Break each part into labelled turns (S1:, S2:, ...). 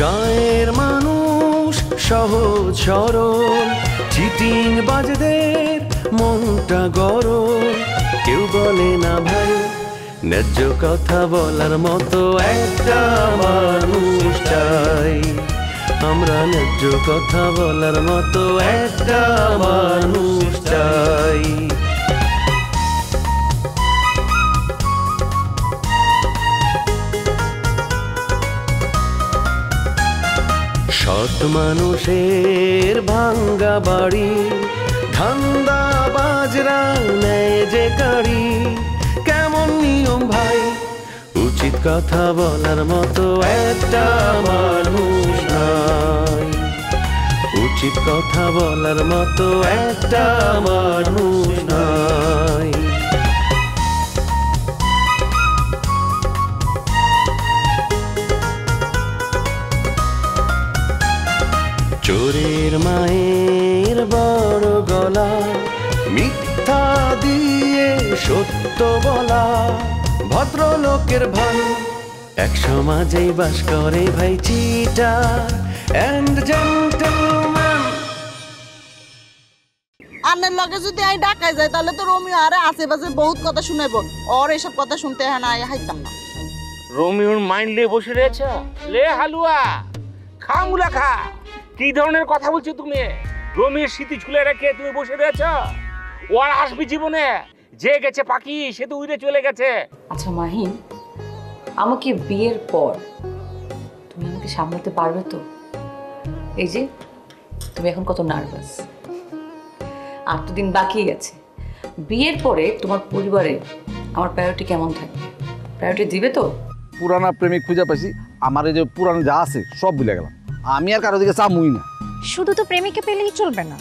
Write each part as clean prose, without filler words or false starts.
S1: গায়ের মানুষ সহজ সরল, চিটিং বাজদের মনটা গরম। কেউ বলে না ভাই ন্যায্য কথা বলার মতো একটা মানুষ চাই। আমরা ন্যায্য কথা বলার মতো একটা মানুষ চাই। সৎ মানুষের ভাঙ্গা বাড়ি, ধান্দা বাজরা নেয় যে কাড়ি। কেমন নিয়ম ভাই, উচিত কথা বলার মতো একটা মানুষ নাই। উচিত কথা বলার মতো একটা মানুষ নাই। চোরের মায়ের বড় গলা, মিথ্যা দিয়ে সত্য বলা ভদ্রলোকের ভান। এক সমাজেই বাস করে ভাই চিটার এন্ড জেন্টলম্যান।
S2: আন্নের লগে যদি আই ঢাকায় যাই তাহলে তো রোমিও আরে আশেপাশে বহুত কথা শুনাইবো। ওর এইসব কথা শুনতে হ্যাঁ না হাইতাম না।
S3: রোমিওর মাইন্ড লে বসে রয়েছে, লে হালুয়া খা, মুলা খা। কি ধরনের কথা বলছো তুমি? রোমিওর স্মৃতি ঝুলে রেখে তুমি বসে রয়েছ? ও আর আসবি জীবনে? যে গেছে পাখি সে তো উড়ে চলে গেছে।
S4: আচ্ছা মাহিন, আমাকে বিয়ের পর তুমি আমাকে সামলাতে পারবে তো? এই যে তুমি এখন কত নার্ভাস, 8 দিন বাকি আছে। বিয়ের পরে তোমার পরিবারে আমার প্রায়োরিটি কেমন থাকবে? প্রায়োরিটি দিবে তো?
S5: পুরানা প্রেমিক খুঁজে পাইছি, আমার এই যে পুরানো যা আছে সব ভুলে গেলাম। আমি আর কারো দিকে চামুই না।
S6: শুধু তো প্রেমিকে পেলেই চলবে না,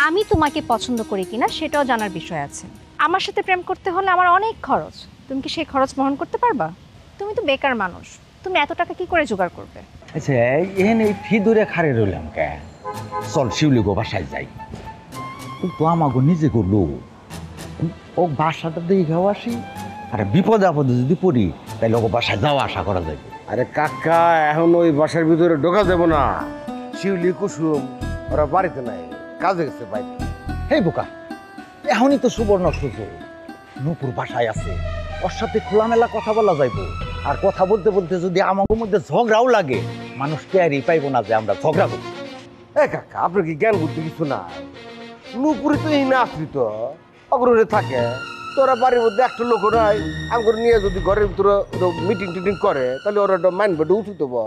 S6: আমি তোমাকে পছন্দ করি কিনা সেটাও জানার বিষয় আছে। আমার সাথে প্রেম করতে হলে আমার অনেক খরচ, তুমি কি সেই খরচ বহন করতে পারবা? তুমি তো বেকার মানুষ, তুমি এত টাকা কি করে জোগাড় করবে?
S7: আচ্ছা এখানে এই ফি দূরে খারে রইলাম কে? চল শিউলি গো বাসায় যাই। তো আমাকে নিজে করলো ও বাসাটা দিয়ে খাও আসি, আর বিপদে আপদে যদি পড়ি তাহলে ও বাসায় যাওয়া আশা করা যায়।
S8: আরে কাকা, এখন ওই বাসার ভিতরে ঢোকা দেবো না। শিউলি কুসুম ওরা বাড়িতে নাই, কাজে গেছে বাইরে।
S7: হেই বোকা, এখনই তো সুবর্ণ সুযোগ। নূপুর বাসায় আছে, ওর সাথে খোলামেলা কথা বলা যাইব। আর কথা বলতে বলতে যদি আমাদের মধ্যে ঝগড়াও লাগে, মানুষ টেরই পাইবো না যে আমরা ঝগড়া করি।
S8: কাকা, আপনার কি জ্ঞান বুদ্ধি কিছু না? নুপুরি তো এই না আশ্রিত অগ্রহে থাকে। তোরা বাড়ির মধ্যে একটা লোক নাই, আমার নিয়ে যদি ঘরের ভিতরে মিটিং টিটিং করে তাহলে ওরা মাইনবে উচিত হবো।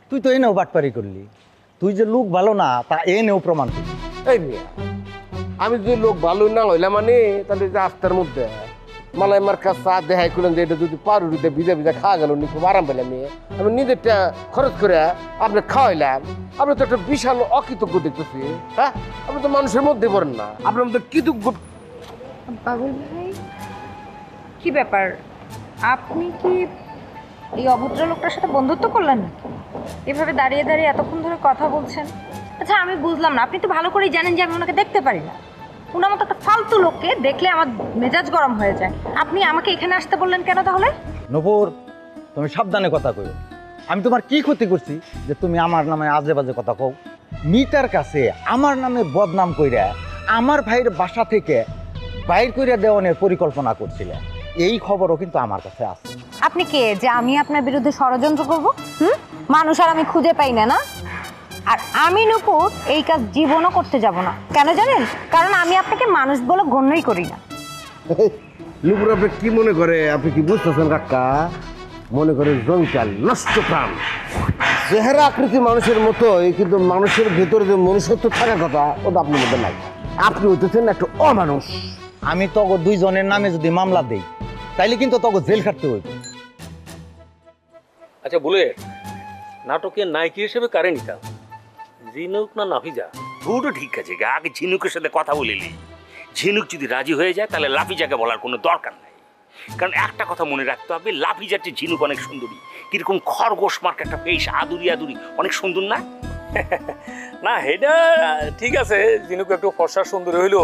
S7: তুই তো এনেও বাটপারি করলি, তুই যে লোক ভালো না তা এনেও প্রমাণ করলি।
S8: এই মিয়া, আমি যদি লোক ভালো না হইলাম মানে তাহলে রাস্তার মধ্যে মালাই মার কাছে চা দেখাই করলেন যে এটা যদি পাউরুটিতে ভিজা ভিজা খাওয়া গেল নি, খুব আরাম পেলাম। আমি নিজেরটা খরচ করে আপনি খাওয়াইলাম, আপনি তো একটা বিশাল অকৃতজ্ঞ দেখতেছি। হ্যাঁ, আপনি তো মানুষের মধ্যে পড়েন না, আপনার মধ্যে কৃতজ্ঞ।
S6: বাবুল ভাই, কি ব্যাপার, আপনি কি এই অভদ্র লোকটার সাথে বন্ধুত্ব করলেন নাকি? এভাবে দাঁড়িয়ে দাঁড়িয়ে এতক্ষণ ধরে কথা বলছেন। আচ্ছা আমি বুঝলাম না, আপনি তো ভালো করেই জানেন যে আমি ওনাকে দেখতে পারি না। ওনার মতো একটা ফালতু লোককে দেখলে আমার মেজাজ গরম হয়ে যায়। আপনি আমাকে এখানে আসতে বললেন কেন তাহলে?
S7: নূপুর, তুমি সাবধানে কথা কই। আমি তোমার কি ক্ষতি করছি যে তুমি আমার নামে আজে বাজে কথা কও? মিতার কাছে আমার নামে বদনাম কইরা আমার ভাইয়ের বাসা থেকে বাইর কইরা দেওয়ানোর পরিকল্পনা করছিলে, এই খবরও কিন্তু আমার কাছে আছে।
S6: আপনি কে যে আমি আপনার বিরুদ্ধে ষড়যন্ত্র করব? মানুষ আর আমি খুঁজে পাই না, না? আর আমি নূপুর এই কাজ জীবনও করতে যাব না। কেন জানেন? কারণ আমি আপনাকে মানুষ বলে গণ্যই করি না।
S8: নূপুর আপনি কি মনে করে? আপনি কি বুঝতেছেন কাকা? মনে করে জঞ্জাল নষ্ট প্রাণ, চেহারা আকৃতি মানুষের মতোই, কিন্তু মানুষের ভেতরে যে মনুষ্যত্ব থাকার কথা ওটা আপনার মধ্যে নাই। আপনি হইতেছেন একটা অমানুষ।
S7: আমি তগো দুইজনের নামে যদি মামলা দেই তাইলে কিন্তু তগো জেল খাটতে হইব।
S3: আচ্ছা বলে নাটকের নায়িকা হিসেবে কারে নিতাম? ঝিনুক না নাফিজা? দুটো ঠিক আছে, আগে ঝিনুকের সাথে কথা বলিলি। ঝিনুক যদি রাজি হয়ে যায় তাহলে লাফিজাকে বলার কোনো দরকার নাই। কারণ একটা কথা মনে রাখতে হবে, লাফিজার যে ঝিনুক অনেক সুন্দরী, কিরকম খরগোশ মার্ক একটা ফেস, আদুরি আদুরি, অনেক সুন্দর না?
S9: না এটা ঠিক আছে, ঝিনুক একটু ফর্সা সুন্দরী হইলো,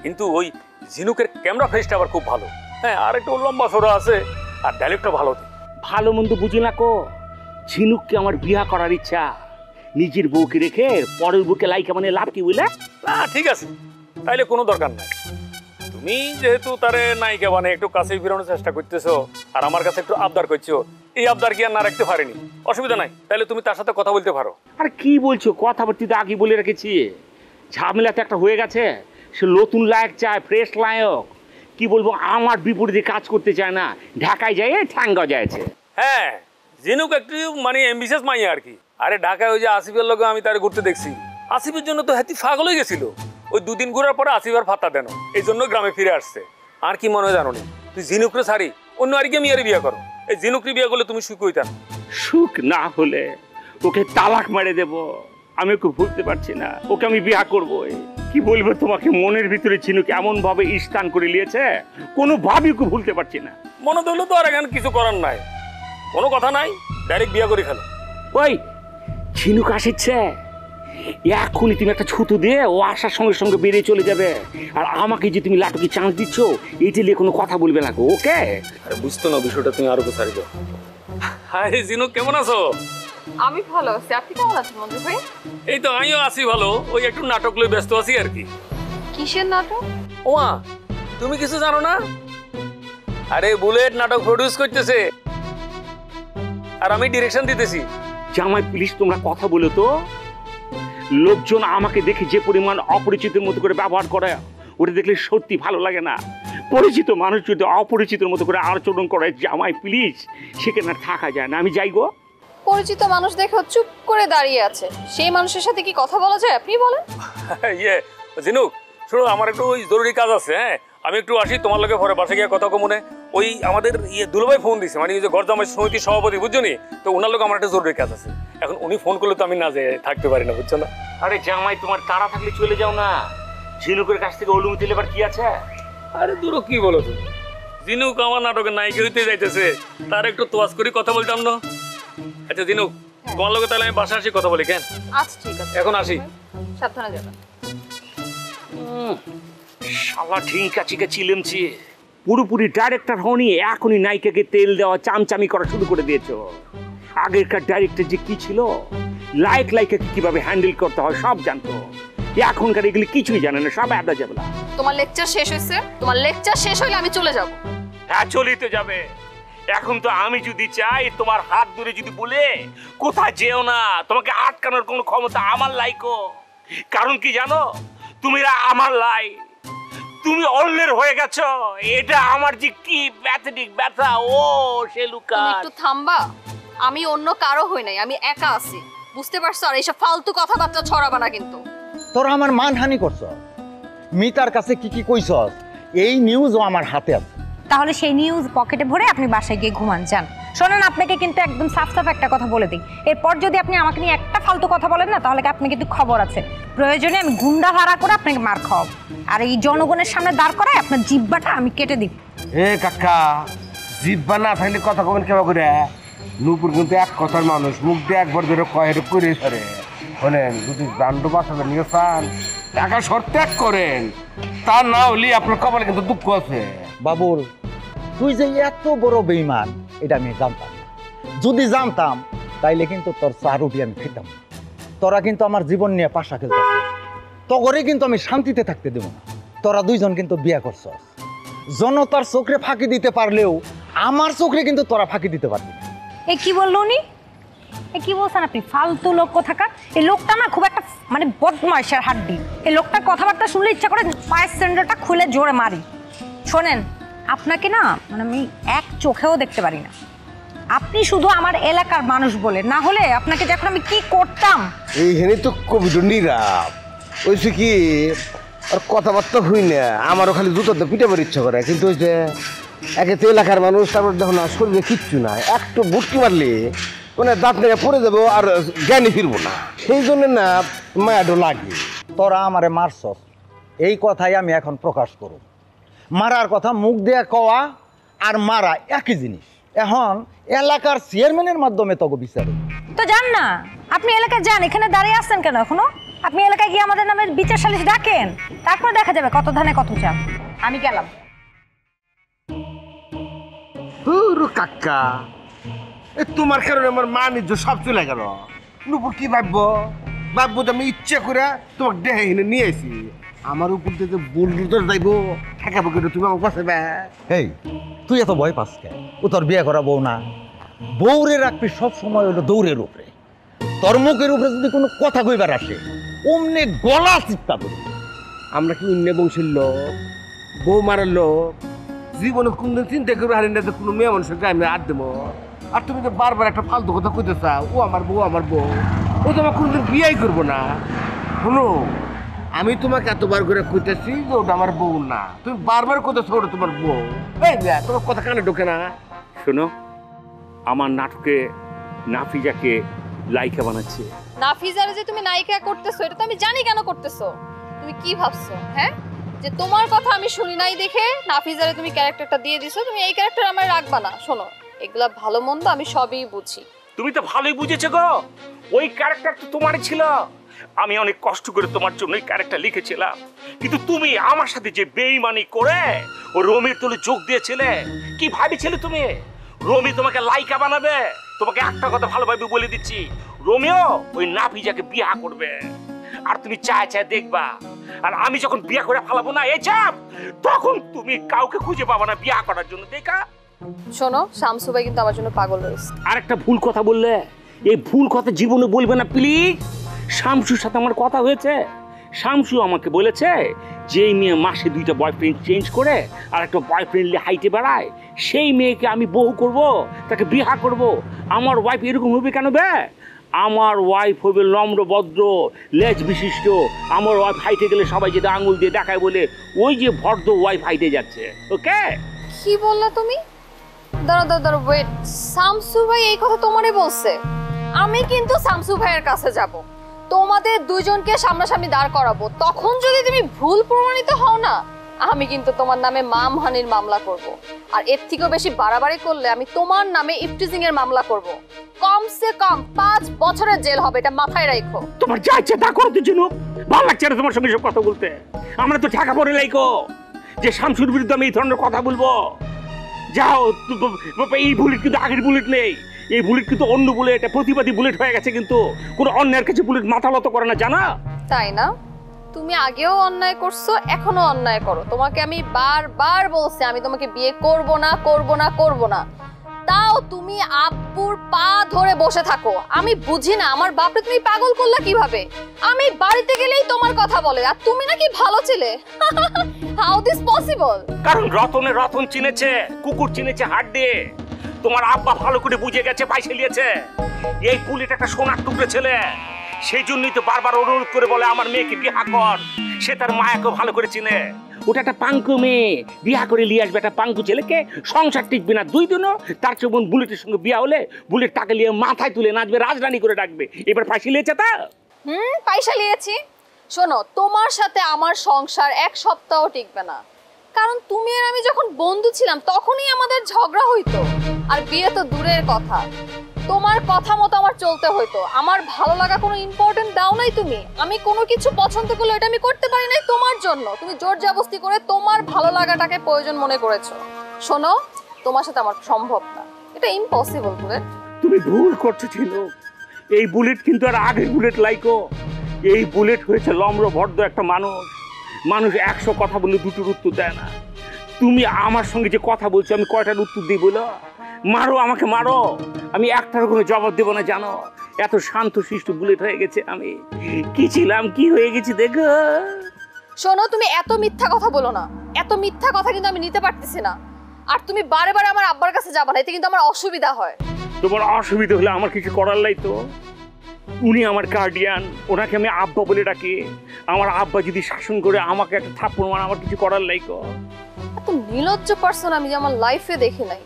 S9: কিন্তু ওই ঝিনুকের ক্যামেরা ফেসটা আবার খুব ভালো। হ্যাঁ, আর একটু লম্বা সরা আছে, আর ডায়লগটা ভালো।
S3: ভালো মন্দ বুঝি না কো, ঝিনুককে আমার বিয়া করার ইচ্ছা। নিজের বউকে রেখে পরের বউকে লাইকা মানে লাভ কি বুঝলে?
S9: না ঠিক আছে, তাইলে কোনো দরকার নাই। তুমি যেহেতু তারে নায়িকা মানে একটু কাছে ফিরানোর চেষ্টা করতেছো আর আমার কাছে একটু আবদার করছো, এই আবদার কি আর না রাখতে পারিনি, অসুবিধা নাই। তাহলে তুমি তার সাথে কথা বলতে পারো।
S3: আর কি বলছো, কথাবার্তি তো আগে বলে রেখেছি। ঝামেলা তো একটা হয়ে গেছে। সে নতুন লায়ক চায়, ফ্রেশ লায়ক। কি বলবো, আমার বিপরীতে কাজ করতে চায় না, ঢাকায় যায় ঠ্যাঙ্গা যায়ছে।
S9: হ্যাঁ, ঝিনুক একটু মানে এমবিসিএস মাইয়া আর কি। আরে ঢাকায় ওই যে আসিফের লোক আমি তারে ঘুরতে দেখছি, আসিফের জন্য তো হাতি পাগল হয়ে গেছিল। ওই দুদিন ঘোরার পরে আসিফ আর ফাত্তা দেন, এই জন্য গ্রামে ফিরে আসছে। আর কি মনে হয় জানো নি, তুই ঝিনুকরে ছাড়ি অন্য আরেকে মেয়ের বিয়ে করো। এই ঝিনুকরি বিয়ে করলে তুমি সুখ হইতা।
S3: সুখ না হলে ওকে তালাক মেরে দেব। আমি ওকে ভুলতে পারছি না, ওকে আমি বিয়া করবো। কি বলবো তোমাকে, মনের ভিতরে ঝিনুক এমন ভাবে স্থান করে নিয়েছে, কোনো ভাবি ওকে ভুলতে পারছি না।
S9: মনে ধরলে তো আর এখানে কিছু করার নাই, কোনো কথা নাই, ডাইরেক্ট বিয়ে করে ফেলো।
S3: ওই ঝিনুক আসছে, এখনই তুমি একটা ছুতো দিয়ে ও আসার সঙ্গে সঙ্গে বেরিয়ে চলে যাবে। আর আমাকে যে তুমি লাটুকি চান্স দিচ্ছ, এইটা নিয়ে কোনো কথা বলবে না, ওকে?
S9: আরে বুঝতো না বিষয়টা, তুমি আরো সারি দাও। হাই ঝিনুক, কেমন আছো?
S4: আমি ভালো আছি, আপনি কেমন আছেন মঞ্জু ভাই?
S9: এই তো আমিও আছি ভালো, ওই একটু নাটক লয়ে ব্যস্ত আছি আর কি।
S4: কিসের নাটক?
S9: ওমা, তুমি কিছু জানো না? আরে বুলেট নাটক প্রডিউস করতেছে আর আমি ডিরেকশন দিতেছি।
S3: জামাই প্লিজ তোমরা কথা বলো তো। লোকজন আমাকে দেখে যে পরিমাণ অপরিচিতের মতো করে ব্যবহার করে, ওটা দেখলে সত্যি ভালো লাগে না। পরিচিত মানুষ যদি অপরিচিতের মতো করে আচরণ করে, জামাই প্লিজ, সেখানে থাকা যায় না। আমি যাই গো।
S4: পরিচিত মানুষ দেখো চুপ করে দাঁড়িয়ে আছে, সেই মানুষের সাথে কি কথা বলা যায় আপনি বলেন?
S9: ইয়ে ঝিনুক, শোনো আমার একটু জরুরি কাজ আছে। হ্যাঁ, আমি একটু আসি, তোমার লগে পরে বাসা গিয়ে কথা কমনে। ওই আমাদের দুলভাই ফোন দিছে, মানে ওই যে গরজামাই সমিতির সভাপতি, বুঝছো নি? তো ওনার লোক আমার একটা জরুরি কাজ আছে। এখন উনি ফোন করলে তো আমি না যেয়ে থাকতে পারি না, বুঝছো না?
S3: আরে জামাই, তোমার তাড়া থাকলে চলে যাও না। ঝিনুকের কাছ থেকে অনুমতি নেবার কি আছে?
S9: আরে দূরও কি বলো তুমি, ঝিনুক আমার নাটকের নায়িকা হইতে যাইতেছে, তার একটু তোয়াজ করে কথা বলতাম না? আচ্ছা ঝিনুক, তোমার লোকে তাহলে আমি বাসা আসি, কথা বলি কেন?
S4: আচ্ছা ঠিক আছে,
S9: এখন আসি।
S4: সাবধানে যাবেন।
S3: শালা ঢিঙ্কা চিকে চিলেমছি, পুরোপুরি ডাইরেক্টর হনি, এখনই নায়িকাকে তেল দেওয়া চামচামি করা শুরু করে দিয়েছ। আগেরকার ডাইরেক্টর যে কি ছিল, লাইকাকে কিভাবে হ্যান্ডেল করতে হয় সব জানতো। এখনকার এগুলি কিছুই জানে না, সব আড্ডা যাবে না।
S4: তোমার লেকচার শেষ হয়েছে, তোমার লেকচার শেষ হইলে আমি চলে যাব।
S3: হ্যাঁ, চলেই তো যাবে। এখন তো আমি যদি চাই, তোমার হাত ধরে যদি বলে কোথায় যেও না, তোমাকে আটকানোর কোনো ক্ষমতা আমার লাইকো। কারণ কি জানো, তুমি আমার লাই, তুমি অন্যের হয়ে গেছো। এটা আমার যে কি প্যাথেটিক ব্যথা। ও শেলুকা,
S4: তুমি একটু থামবা। আমি অন্য কারো হই নাই, আমি একা আছি, বুঝতে পারছো? আর এইসব ফালতু কথাবার্তা ছড়াবা না কিন্তু।
S7: তোরা আমার মানহানি করছ, মিতার কাছে কি কি কইছস, এই নিউজও আমার হাতে আছে।
S6: তাহলে সেই নিউজ পকেটে ভরে আপনি বাসায় গিয়ে ঘুমান যান। শোনেন, আপনাকে কিন্তু একদম সাফ সাফ একটা কথা বলে দিই, এরপর যদি আপনি আমাকে নিয়ে একটা ফালতু কথা বলেন না, তাহলে আপনি কিন্তু খবর আছে, প্রয়োজনে আমি গুন্ডা ভাড়া করে আপনাকে মার খাওয়াবো। আর এই জনগণের সামনে দাঁড় করায় আপনার জিহ্বাটা আমি কেটে দিব।
S8: এ কাকা, জিব্বা না থাকলে কথা কবেন কেবা করে? নূপুর কিন্তু এক কথার মানুষ, মুখ দিয়ে একবার ধরে কয়ের করে সরে। শোনেন, যদি দাণ্ড বাঁচাতে নিয়ে চান, টাকা শর্ত ত্যাগ করেন, তা না হলে আপনার কপালে কিন্তু দুঃখ আছে।
S7: বাবুল, তুই যে এত বড় বেঈমান এটা আমি জানতাম না। যদি জানতাম তাইলে কিন্তু তোর চা রুটি আমি খেতাম না। তোরা কিন্তু আমার জীবন নিয়ে পাশা খেলতেছিস, তগরে কিন্তু আমি শান্তিতে থাকতে দেব না। তোরা দুইজন কিন্তু বিয়ে করছস, জনতার চোখে ফাঁকি দিতে পারলেও আমার চোখে কিন্তু তোরা ফাঁকি দিতে পারবি না।
S6: এ কি বললো উনি? এ কি বলছেন আপনি? ফালতু লোক কোথাকার। এই লোকটা না খুব একটা মানে বদমাইশের হাড্ডি। এই লোকটার কথাবার্তা শুনলে ইচ্ছা করে পায়ের স্যান্ডেলটা খুলে জোরে মারি। শোনেন, আপনাকে না মানে আমি এক চোখেও দেখতে পারি না। আপনি শুধু আমার এলাকার মানুষ বলে, না হলে আপনাকে যখন আমি কি করতাম।
S8: এইখানে তো কবিতা নীরব ওইসে কি, আর কথাবার্তা হই না। আমারও খালি জুতোতে পিটাবার ইচ্ছা করে, কিন্তু ওই যে একে তো এলাকার মানুষ, তারপর দেখো না শরীরে কিচ্ছু নাই, একটু বুটকি মারলে মানে দাঁত নেড়ে পড়ে যাবো আর জ্ঞানী ফিরবো না। সেই জন্য না মায়াটো লাগে।
S7: তোরা আমারে মারছস, এই কথাই আমি এখন প্রকাশ করব। মারার কথা মুখ দিয়ে কওয়া আর মারা একই জিনিস। এখন এলাকার চেয়ারম্যানের মাধ্যমে তোকে বিচারে
S6: তো যান না, আপনি এলাকায় যান। এখানে দাঁড়িয়ে আসছেন কেন এখনো? আপনি এলাকায় গিয়ে আমাদের নামে বিচার সালিশ ডাকেন, তারপর দেখা যাবে কত ধানে কত চাল। আমি গেলাম।
S8: কাকা, তোমার কারণে আমার মা নিজ সব চলে গেল। নুপুর কি ভাববো যে আমি ইচ্ছা করে তোমাকে দেহে হিনে নিয়ে আসি। আমার উপর দিয়ে যে বুলডোজার যাইবো ঠেকাবো কিন্তু তুমি আমাকে বাঁচাবে।
S7: এই তুই এত ভয় পাস কেন? ও তোর বিয়ে করা বউ না। বউরে রাখবি সব সময় হলো দৌড়ের উপরে। তোর মুখের উপরে যদি কোনো কথা কইবার আসে অমনে গলা চিপটা করবি।
S8: আমরা কি অন্য বংশের লোক, বউ মারার লোক? জীবনে কোনদিন চিন্তা করবো হারিয়ে না যে কোনো মেয়ে মানুষের গায়ে আমি হাত দেবো? আর তুমি যে বারবার একটা ফালতু কথা কইতে চাও, ও আমার বউ আমার বউ, ও তো আমার কোনোদিন বিয়েই করবো না। শোনো, আমি তোমাকে এতবার করে কইতেছি যে ওটা আমার বউ না, তুমি বারবার কইতেছো ওটা তোমার বউ। এই না, তোমার কথা কানে ঢোকে না?
S3: শোনো, আমার নাটকে নাফিজাকে লাইকা বানাচ্ছে।
S10: নাফিজারে যে তুমি নায়িকা করতেছো এটা তো আমি জানি কেন করতেছো। তুমি কি ভাবছো হ্যাঁ, যে তোমার কথা আমি শুনি নাই দেখে নাফিজারে তুমি ক্যারেক্টারটা দিয়ে দিছো, তুমি এই ক্যারেক্টার আমার রাখবা না। শোনো, এগুলা ভালো মন্দ আমি সবই বুঝি।
S3: তুমি তো ভালোই বুঝেছো গো, ওই ক্যারেক্টার তো তোমারই ছিল। আমি অনেক কষ্ট করে তোমার জন্য ওই ক্যারেক্টার লিখেছিলাম, কিন্তু তুমি আমার সাথে যে বেইমানি করে ও রমির তোলে যোগ দিয়েছিলে, কি ভাবিছিলে তুমি রমি তোমাকে লাইকা বানাবে? তোমাকে একটা কথা ভালোভাবে বলে দিচ্ছি, রোমিও ওই নাফিজাকে বিয়ে করবে। আর তুমি চায় চায় দেখবা, আর আমি যখন বিয়ে করে ফেলাবো না এই চাপ, তখন তুমি কাউকে খুঁজে পাবা না বিয়ে করার জন্য। দেখা
S10: শোনো, শামসু ভাই কিন্তু আমার জন্য পাগল রয়েছে।
S3: আর একটা ভুল কথা বললে, এই ভুল কথা জীবনে বলবে না প্লিজ। শামসুর সাথে আমার কথা হয়েছে, শামসু আমাকে বলেছে যে মেয়ে মাসে 2টা বয়ফ্রেন্ড চেঞ্জ করে আর একটা বয়ফ্রেন্ড নিয়ে হাইটে বেড়ায়, সেই মেয়েকে আমি বউ করব, তাকে বিয়ে করব। আমার ওয়াইফ এরকম হবে কেন বে? আমার ওয়াইফ হবে নম্র ভদ্র লেজ বিশিষ্ট। আমার ওয়াইফ হাইটে গেলে সবাই যেটা আঙুল দিয়ে দেখায় বলে ওই যে ভদ্র ওয়াইফ হাইটে যাচ্ছে। ওকে?
S10: কি বললা তুমি? দাঁড়াও ওয়েট, শামসু ভাই এই কথা তোমারে বলছে? আমি কিন্তু শামসু ভাইয়ের কাছে যাব, তোমাদের দুইজনকে সামনাসামনি দাঁড় করাবো। তখন যদি তুমি ভুল প্রমাণিত হও না, আমি কিন্তু তোমার নামে মানহানির মামলা করব। আর এর থেকেও বেশি বাড়াবাড়ি করলে আমি তোমার নামে ইফটিজিং এর মামলা করব। কমসে কম 5 বছরের জেল হবে, এটা মাথায় রাখো।
S3: তোমার যা ইচ্ছা তা করো তো জিনু, ভালো লাগছে না তোমার সঙ্গে সব কথা বলতে। আমরা তো ঢাকা পড়ে লাইকো যে শামসুর বিরুদ্ধে আমি এই ধরনের কথা বলবো। যাও, এই বুলেট কিন্তু আগের বুলেট নেই, এই বুলেট কিন্তু অন্য বুলেট, প্রতিবাদী বুলেট হয়ে গেছে। কিন্তু কোনো অন্যের কাছে বুলেট মাথা লত করে না, জানা?
S10: তাই না? তুমি আগেও অন্যায় করছো, এখনো অন্যায় করো। তোমাকে আমি বারবার বলছি আমি তোমাকে বিয়ে করব না করব না করব না, তাও তুমি আব্বুর পা ধরে বসে থাকো। আমি বুঝি না আমার বাপরে তুমি পাগল করলা কিভাবে? আমি বাড়িতে গেলেই তোমার কথা বলে, আর তুমি নাকি ভালো ছিলে। How this possible?
S3: কারণ রতনে রতন চিনেছে, কুকুর চিনেছে হাত দিয়ে। তোমার আব্বা ভালো করে বুঝে গেছে, পয়সা নিয়েছে। এই বুলেট একটা সোনার টুকরো ছেলে, সেই জন্যই তো বারবার অনুরোধ করে বলে আমার মেয়েকে বিয়ে কর। সে তার মায়াকে ভালো করে চিনে। ওটা একটা পাঙ্কু মেয়ে, বিয়া করে নিয়ে আসবে একটা পাঙ্কু ছেলেকে, সংসার টিকবে না 2 দিনও। তার চেয়ে বুলেটের সঙ্গে বিয়া হলে বুলেট তাকে নিয়ে মাথায় তুলে নাচবে, রাজরানী করে ডাকবে। এবার পয়সা নিয়েছে তা?
S10: পয়সা নিয়েছি। শোনো, তোমার সাথে আমার সংসার 1 সপ্তাহ টিকবে না, কারণ তুমি আর আমি যখন বন্ধু ছিলাম তখনই আমাদের ঝগড়া হইতো। আর বিয়ে তো দূরের কথা, তোমার কথা মতো আমার চলতে হইতো। আমার ভালো লাগা কোনো ইম্পর্টেন্ট দাও নাই তুমি। আমি কোনো কিছু পছন্দ করলে এটা আমি করতে পারি নাই তোমার জন্য। তুমি জোর জবরদস্তি করে তোমার ভালো লাগাটাকে প্রয়োজন মনে করেছো। শোনো, তোমার সাথে আমার সম্ভব না, এটা ইম্পসিবল বুলেট।
S3: তুমি ভুল করছো ছিল। এই বুলেট কিন্তু আর আগের বুলেট লাইকো। এই বুলেট হয়েছে নম্র ভদ্র একটা মানুষ। মানুষ 100 কথা বলে 2টোর উত্তর দেয় না। তুমি আমার সঙ্গে যে কথা বলছো, আমি কয়টার উত্তর দিই বলো? মারো, আমাকে মারো, আমি একটার কোনো জবাব দেবো না। জানো, এত শান্ত শিষ্ট বুলেট হয়ে গেছে আমি। কি ছিলাম, কি হয়ে গেছি দেখো।
S10: শোনো, তুমি এত মিথ্যা কথা বলো না। এত মিথ্যা কথা কিন্তু আমি নিতে পারতেছি না। আর তুমি বারে বারে আমার আব্বার কাছে যাবা না, এতে কিন্তু আমার অসুবিধা হয়।
S3: তোমার অসুবিধা হলে আমার কিছু করার নাই তো। উনি আমার গার্ডিয়ান, ওনাকে আমি আব্বা বলে ডাকি। আমার আব্বা যদি শাসন করে আমাকে একটা থাপ্পড় মারে, আমার কিছু করার নাই তো।
S10: এত নির্লজ্জ পারসন আমি যে আমার লাইফে দেখি নাই।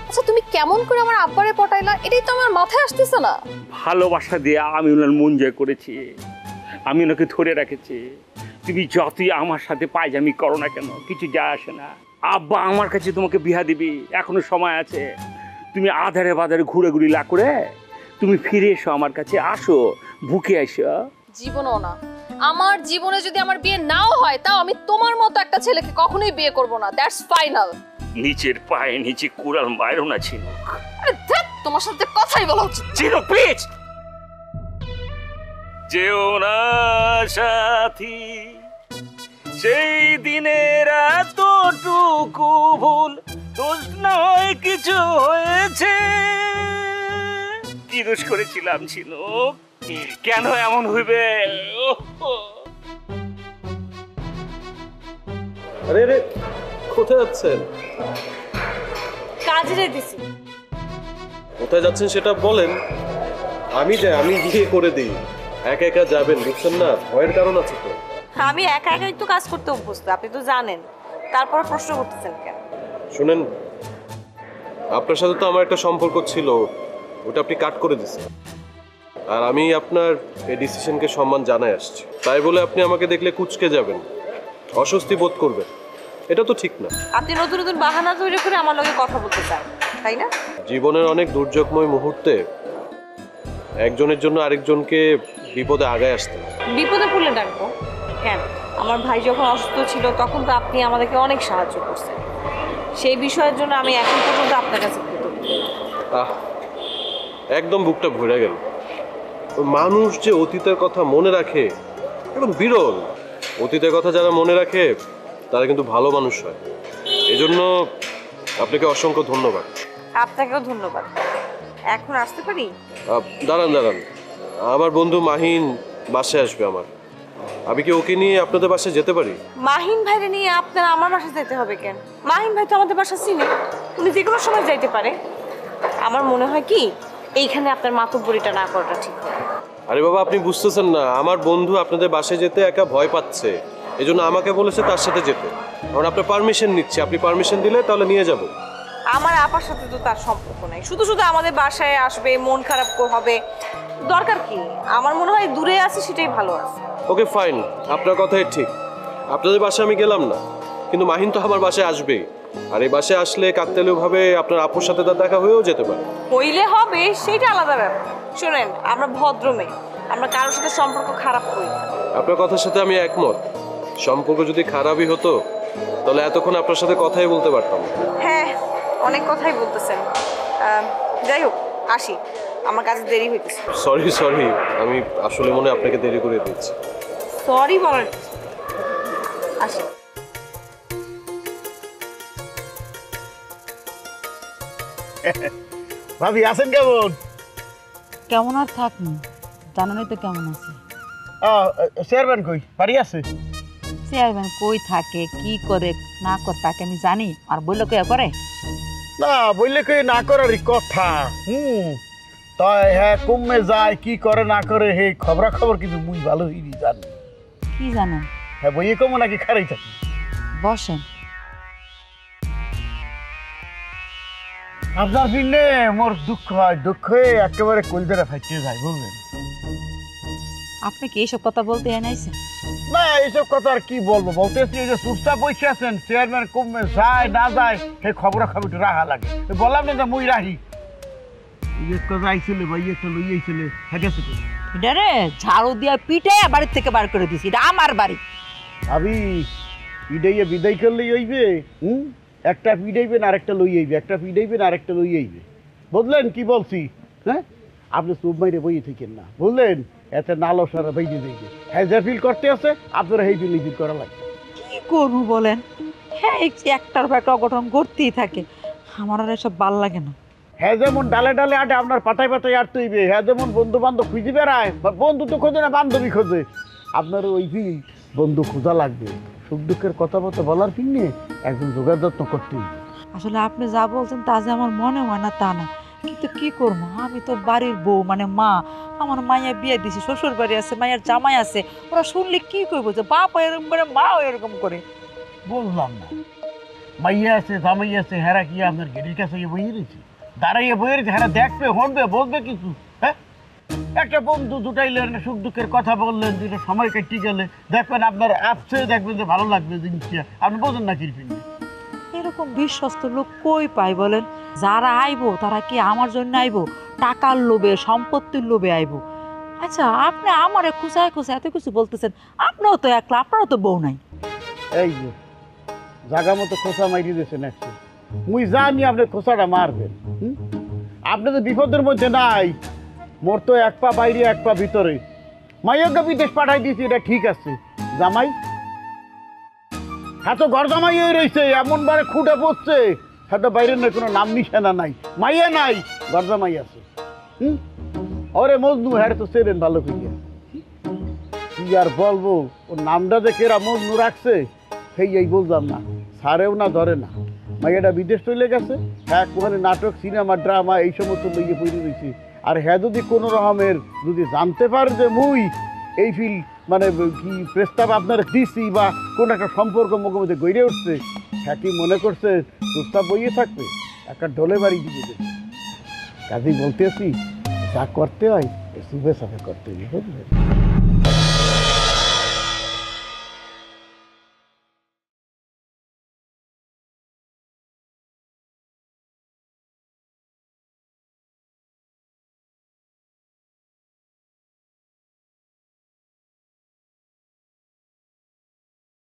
S10: আচ্ছা, তুমি কেমন করে আমার আব্বারে পটাইলা, এটাই তো আমার মাথায় আসতেছে না।
S3: ভালোবাসা দিয়ে আমি ওনার মন জয় করেছি, আমি ওনাকে ধরে রেখেছি। তুমি যতই আমার সাথে পায়জামি করো না কেন, কিছু যায় আসে না। আব্বা আমার কাছে তোমাকে বিয়া দিবি, এখনো সময় আছে। তুমি আধারে বাধারে ঘুরে ঘুরে লা করে তুমি ফিরে এসো আমার কাছে, আসো, বুকে এসো।
S10: জীবনও না, আমার জীবনে যদি আমার বিয়ে নাও হয়, তাও আমি তোমার মতো একটা ছেলেকে কখনোই বিয়ে করব না। That's final.
S3: নিচের পায়ে নিচে কুড়াল মারো না ছিনুক।
S10: আরে ধ্যাৎ, তোমার সাথে কথাই বলা উচিত।
S3: ঝিনুক প্লিজ যেও না সাথী, সেই দিনের এতটুকু ভুল দোষ নয় কিছু হয়েছে। কি দোষ করেছিলাম ঝিনুক, কেন এমন হইবে?
S11: আরে রে, কোথায় যাচ্ছেন?
S4: কাজে যেতেছি।
S11: কোথায় যাচ্ছেন সেটা বলেন, আমি গিয়ে করে দিই। একা একা যাবেন বুঝছেন না, ভয়ের কারণ আছে তো।
S4: আমি একা একা একটু কাজ করতে অভ্যস্ত, আপনি তো জানেন, তারপর প্রশ্ন করতেছেন কেন?
S11: শুনেন, আপনার সাথে তো আমার একটা সম্পর্ক ছিল, ওটা আপনি কাট করে দিচ্ছেন। আর আমি আপনার এই ডিসিশনকে সম্মান জানাই আসছি। তাই বলে আপনি আমাকে দেখলে কুঁচকে যাবেন, অস্বস্তি বোধ করবেন, এটা তো ঠিক না।
S4: আপনি নতুন নতুন বাহানা তৈরি করে আমার লগে কথা বলতে চান, তাই না?
S11: জীবনের অনেক দুর্যোগময় মুহূর্তে একজনের জন্য আরেকজনকে বিপদে আগায় আসতে হয়।
S4: বিপদে পড়লে ডাকবো কেন? আমার ভাই যখন অসুস্থ ছিল তখন তো আপনি আমাদেরকে অনেক সাহায্য করছেন, সেই বিষয়ের জন্য আমি এখন পর্যন্ত আপনার কাছে কৃতজ্ঞ।
S11: একদম বুকটা ভরে গেল। মানুষ যে অতীতের কথা মনে রাখে এবং বিরল। অতীতের কথা যারা মনে রাখে তারা কিন্তু ভালো মানুষ হয়। এজন্য আপনাকে অসংখ্য ধন্যবাদ।
S4: আপনাকেও ধন্যবাদ। এখন আসতে পারি?
S11: দাঁড়ান, আমার বন্ধু মাহিন বাসায় আসবে আমার। আমি কি ওকে নিয়ে আপনাদের বাসায় যেতে পারি?
S4: মাহিন ভাইরে নিয়ে আপনার আমার বাসায় যেতে হবে কেন? মাহিন ভাই তো আমাদের বাসা চিনে, উনি যে কোনো সময় যাইতে পারে। আমার মনে হয় কি এইখানে আপনার মাতব্বরিটা না করাটা ঠিক হবে।
S11: আরে বাবা, আপনি বুঝতেছেন না, আমার বন্ধু আপনাদের বাসায় যেতে একা ভয় পাচ্ছে, এজন্য আমাকে বলেছে তার সাথে যেতে। কারণ আপনার পারমিশন নিচ্ছে, আপনি পারমিশন দিলে তাহলে নিয়ে যাব।
S4: আমার আপার সাথে তো তার সম্পর্ক নাই, শুধু শুধু আমাদের বাসায় আসবে, মন খারাপ হবে, দরকার কি? আমার মনে হয় দূরে আছে সেটাই ভালো আছে।
S11: ওকে ফাইন, আপনার কথাই ঠিক। আপনাদের বাসায় আমি গেলাম না, কিন্তু মাহিন তো আমার বাসায় আসবেই। আর এই বাসায় আসলে কাকতালীয়ভাবে আপনার আপুর সাথে তার দেখা হয়েও যেতে পারে।
S4: হইলে হবে সেটা আলাদা ব্যাপার। শোনেন, আমরা ভদ্র মেয়ে, আমরা কারোর সাথে সম্পর্ক খারাপ করি না।
S11: আপনার কথার সাথে আমি একমত। সম্পর্ক যদি খারাপই হতো তাহলে এতক্ষণ আপনার সাথে কথাই বলতে পারতাম।
S4: হ্যাঁ, অনেক কথাই বলতেছেন। যাই হোক, আসি, আমার কাছে দেরি হইতেছে।
S11: সরি, আমি আসলে মনে হয় আপনাকে দেরি করে দিচ্ছি।
S4: সরি বলার আসি।
S12: ভাবি আছেন কেমন?
S2: কেমন আর থাকনি, জানানোই তো কেমন আছে।
S12: চেয়ারম্যান কই? বাড়ি আছে?
S2: চেয়ারম্যান কই থাকে, কি করে না করে তাকে আমি জানি, আর বললো কে করে
S12: না, বললে কই না করারই কথা। তাই হ্যাঁ, কমে যায় কি করে না করে হে খবরাখবর কিন্তু মুই ভালোই জানি।
S2: কি জানেন?
S12: হ্যাঁ, বইয়ে কমো নাকি খারাই থাকি?
S2: বসেন।
S12: আপনার ফিরলে মোর দুঃখ হয়, দুঃখে একেবারে কলজারা ফাইটে যায়, বুঝলেন?
S2: আপনি কি এইসব কথা বলতে এনেছেন?
S12: না, এইসব কথা আর কি বলবো, বলতেছি এই যে চুপচাপ বসে আছেন, চেয়ারম্যান কমে যায় না যায় সেই খবরাখবর একটু রাখা লাগে। বললাম না যে মুই রাহি আইছিলে ভাই, একটা লই আইছিলে, হ্যাঁ গেছে তো
S2: এটা রে ঝাড়ু দিয়া পিঠে বাড়ির থেকে বার করে দিছি, এটা আমার বাড়ি।
S12: আমি পিডাইয়া বিদায় করলেই হইবে? একটা পিডাইবেন আর একটা লই আইবে, একটা পিডাইবেন আর একটা লই আইবে, বুঝলেন কি বলছি? হ্যাঁ, আপনি চুপ মাইরে বইয়ে থাকেন না, বুঝলেন? এতে নালো সারা বাইরে যাইবে। হ্যাঁ, যে ফিল করতে আছে আপনারা সেই ফিল করা লাগবে।
S2: কি করবো বলেন? হ্যাঁ, একটার পর একটা অঘটন ঘটতেই থাকে, আমার আর এসব ভাল লাগে না।
S12: হ্যাঁ, যেমন ডালে ডালে আটে আপনার পাতায় পাতায় আটতে হইবে। হ্যাঁ, যেমন বন্ধু বান্ধব খুঁজে বেড়ায়, বন্ধু তো খোঁজে না, বান্ধবী খোঁজে। আপনার ওই ফিল বন্ধু খোঁজা লাগবে, সুখ দুঃখের কথাবার্তা বলার ফিল নিয়ে একজন যোগাযত্ন করতে হইবে।
S2: আসলে আপনি যা বলছেন তা যে আমার মনে হয় না তা না, কিন্তু কি করবো, আমি তো বাড়ির বউ, মানে মা। আমার মাইয়া বিয়ে দিছি, শ্বশুর বাড়ি আছে, মায়ের জামাই আছে, ওরা শুনলে কি করবো যে বাপ এরকম করে মাও এরকম করে।
S12: বললাম না, মাইয়া আছে, জামাই আছে, হেরা কি আপনার গেটের কাছে বইয়ে রয়েছে, দাঁড়াইয়ে বইয়ে রয়েছে, হেরা দেখবে, হনবে, বলবে কিছু? হ্যাঁ, একটা বন্ধু জুটাইলেন, সুখ দুঃখের কথা বললেন, যেটা সময় কাটি গেলে দেখবেন আপনার আপসে দেখবেন যে ভালো লাগবে জিনিসটা, আপনি বোঝেন না কিরকম?
S2: এরকম বিশ্বস্ত লোক কই পাই বলেন? যারা আইবো তারা কি আমার জন্য আইবো? টাকার লোভে, সম্পত্তির লোভে আইবো? আচ্ছা, আপনি আমারে খুঁচায় খুঁচায় এত কিছু বলতেছেন, আপনিও তো একলা, আপনারও তো বউ নাই।
S12: এই যে জাগা মতো খোসা মাইরি দিয়েছেন, মুই জানি আপনি খোসাটা মারবেন। আপনি তো বিপদের মধ্যে নাই, মোর তো এক পা বাইরে এক পা ভিতরে। মাইয়াকে বিদেশ পাঠাই দিয়েছি, এটা ঠিক আছে। জামাই হ্যাঁ তো ঘর জামাই হয়ে রয়েছে, এমন বারে খুঁটে পড়ছে, হ্যাঁ তো বাইরের না কোনো নাম নিশানা নাই, মাইয়া নাই, ঘর জামাই আছে। ওরে মজনু, হ্যাঁ তো সেরেন ভালো করিয়া। কি আর বলবো, ওর নামটা যে কেরা মজনু রাখছে সেই বললাম না, সারেও না ধরে না। মাইয়াটা বিদেশ চলে গেছে, হ্যাঁ ওখানে নাটক সিনেমা ড্রামা এই সমস্ত লইয়ে পড়ে রয়েছি। আর হ্যাঁ যদি কোনো রকমের যদি জানতে পারে যে মুই এই ফিল মানে কি প্রস্তাব আপনার দিছি বা কোনো একটা সম্পর্ক মুখোমুখি গড়ে উঠছে, হ্যাঁ কি মনে করছে প্রস্তাব বইয়ে থাকবে, একটা ঢোলে বাড়ি দিয়ে দেবে। কাজেই বলতেছি যা করতে হয় সুবে সাথে করতে হবে, বুঝলেন?